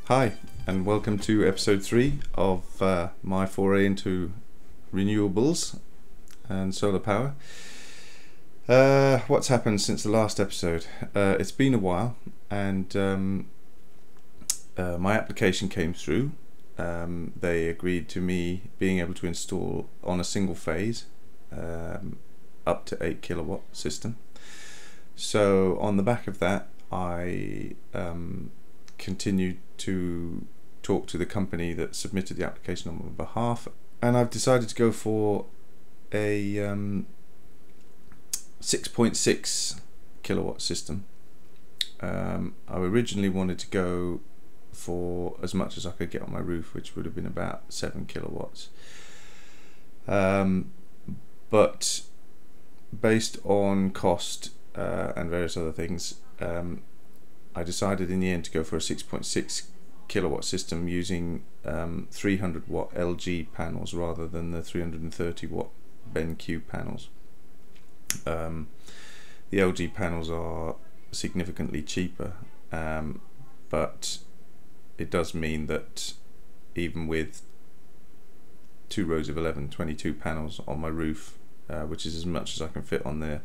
Hi, and welcome to episode 3 of my foray into renewables and solar power. What's happened since the last episode? It's been a while, and my application came through. They agreed to me being able to install on a single phase up to 8 kilowatt system. So on the back of that, I continued to talk to the company that submitted the application on my behalf, and I've decided to go for a 6.6 kilowatt system. I originally wanted to go for as much as I could get on my roof, which would have been about 7 kilowatts, but based on cost and various other things, I decided in the end to go for a 6.6 kilowatt system using 300 watt LG panels rather than the 330 watt BenQ panels. The LG panels are significantly cheaper, but it does mean that even with 2 rows of 22 panels on my roof, which is as much as I can fit on there,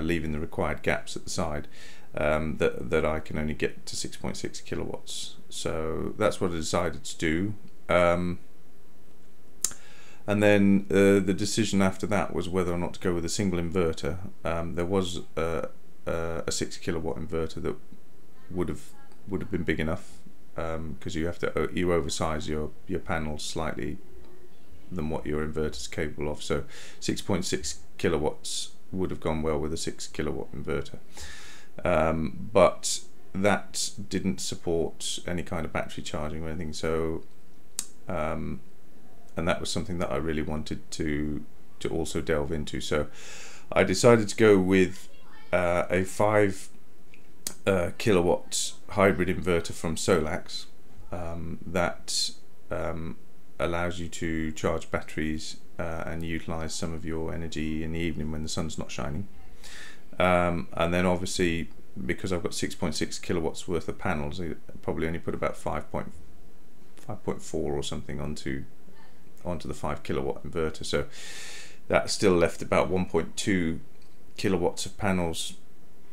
leaving the required gaps at the side, that I can only get to 6.6 kilowatts. So that's what I decided to do, and then the decision after that was whether or not to go with a single inverter. There was a 6 kilowatt inverter that would have been big enough, because you oversize your panels slightly than what your inverter is capable of. So 6.6 kilowatts would have gone well with a 6 kilowatt inverter, but that didn't support any kind of battery charging or anything. So and that was something that I really wanted to also delve into. So I decided to go with a 5 kilowatt hybrid inverter from Solax that allows you to charge batteries and utilize some of your energy in the evening when the sun's not shining, and then obviously, because I've got 6.6 kilowatts worth of panels, I probably only put about 5.4 or something onto the 5 kilowatt inverter. So that still left about 1.2 kilowatts of panels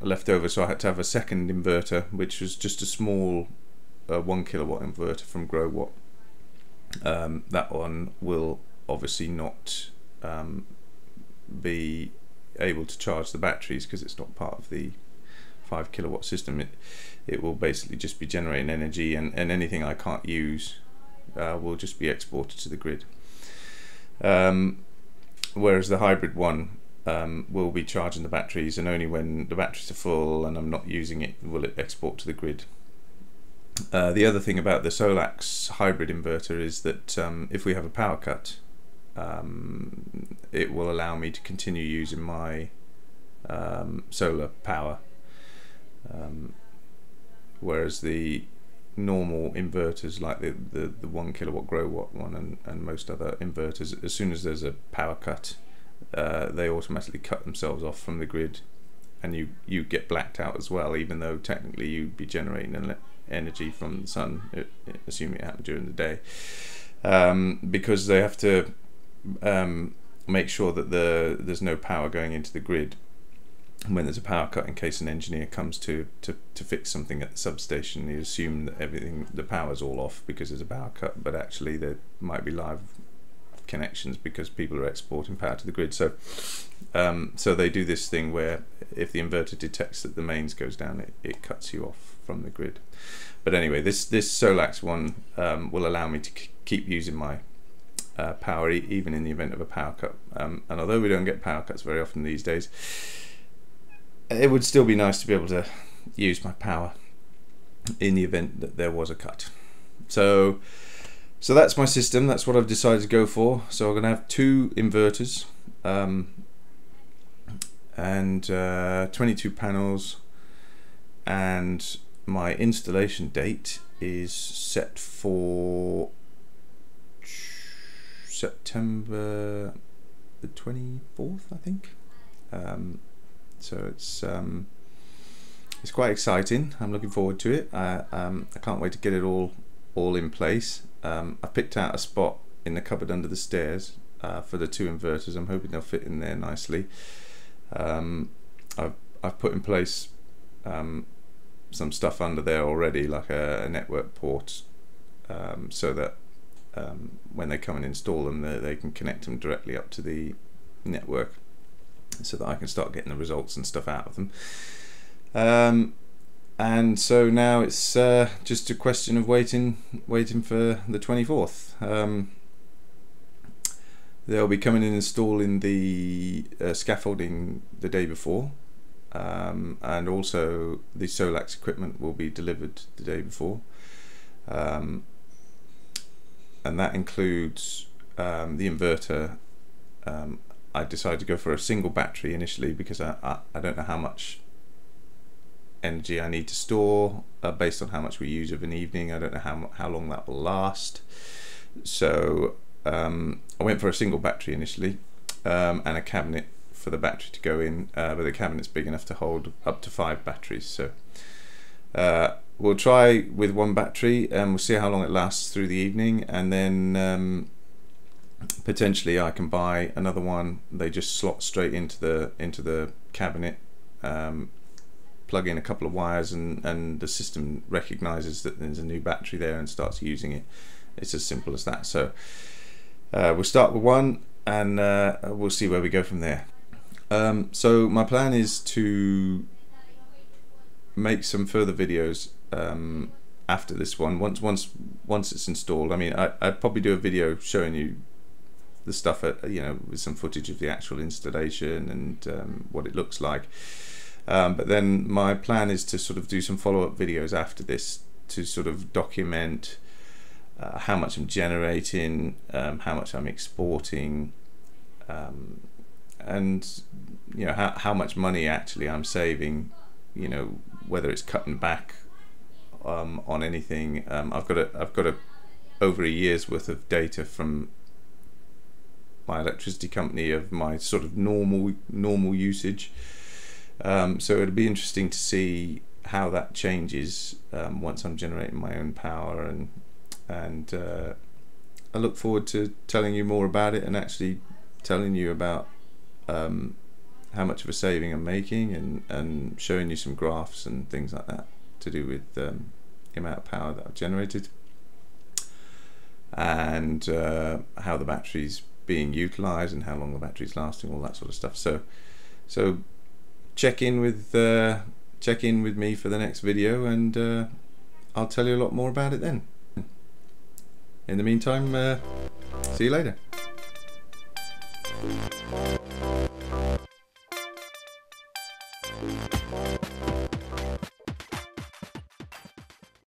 left over. So I had to have a second inverter, which was just a small 1 kilowatt inverter from GrowWatt. That one will obviously not be able to charge the batteries because it's not part of the 5 kilowatt system. It will basically just be generating energy, and anything I can't use will just be exported to the grid. Whereas the hybrid one will be charging the batteries, and only when the batteries are full and I'm not using it will it export to the grid. The other thing about the Solax hybrid inverter is that if we have a power cut, it will allow me to continue using my solar power, whereas the normal inverters like the 1 kilowatt GrowWatt one and most other inverters, as soon as there's a power cut, they automatically cut themselves off from the grid, and you get blacked out as well, even though technically you'd be generating energy from the sun, assuming it happened during the day, because they have to make sure that there's no power going into the grid when there's a power cut, in case an engineer comes to fix something at the substation. You assume that the power's all off because there's a power cut, but actually there might be live connections because people are exporting power to the grid. So so they do this thing where if the inverter detects that the mains goes down, it cuts you off from the grid. But anyway, this Solax one will allow me to keep using my power even in the event of a power cut, and although we don't get power cuts very often these days, it would still be nice to be able to use my power in the event that there was a cut. So that's my system. That's what I've decided to go for. So I'm going to have 2 inverters and 22 panels, and my installation date is set for September the 24th, I think. So it's it's quite exciting. I'm looking forward to it. I can't wait to get it all in place. I've picked out a spot in the cupboard under the stairs for the 2 inverters. I'm hoping they'll fit in there nicely. I've put in place some stuff under there already, like a network port, so that when they come and install them, they can connect them directly up to the network, so that I can start getting the results and stuff out of them. And so now it's just a question of waiting for the 24th. They'll be coming in and installing the scaffolding the day before, and also the Solax equipment will be delivered the day before, and that includes the inverter. I decided to go for a single battery initially because I don't know how much energy I need to store based on how much we use of an evening. I don't know how long that will last, so I went for a single battery initially, and a cabinet for the battery to go in, but the cabinet's big enough to hold up to 5 batteries, so we'll try with 1 battery and we'll see how long it lasts through the evening, and then potentially I can buy another one. They just slot straight into the cabinet, plug in a couple of wires, and the system recognizes that there's a new battery there and starts using it. It's as simple as that. So we'll start with 1 and we'll see where we go from there. So my plan is to make some further videos after this one, once it's installed. I mean, I'd probably do a video showing you the stuff with some footage of the actual installation and what it looks like, but then my plan is to sort of do some follow-up videos after this to sort of document how much I'm generating, how much I'm exporting, and how much money actually I'm saving, whether it's cutting back on anything. I've got over a year's worth of data from my electricity company of my sort of normal usage, so it'll be interesting to see how that changes once I'm generating my own power, and I look forward to telling you more about it and actually telling you about how much of a saving I'm making, and showing you some graphs and things like that to do with the amount of power that I've generated, and how the battery's being utilized and how long the battery's lasting, all that sort of stuff. So check in with me for the next video, and I'll tell you a lot more about it then. In the meantime, see you later.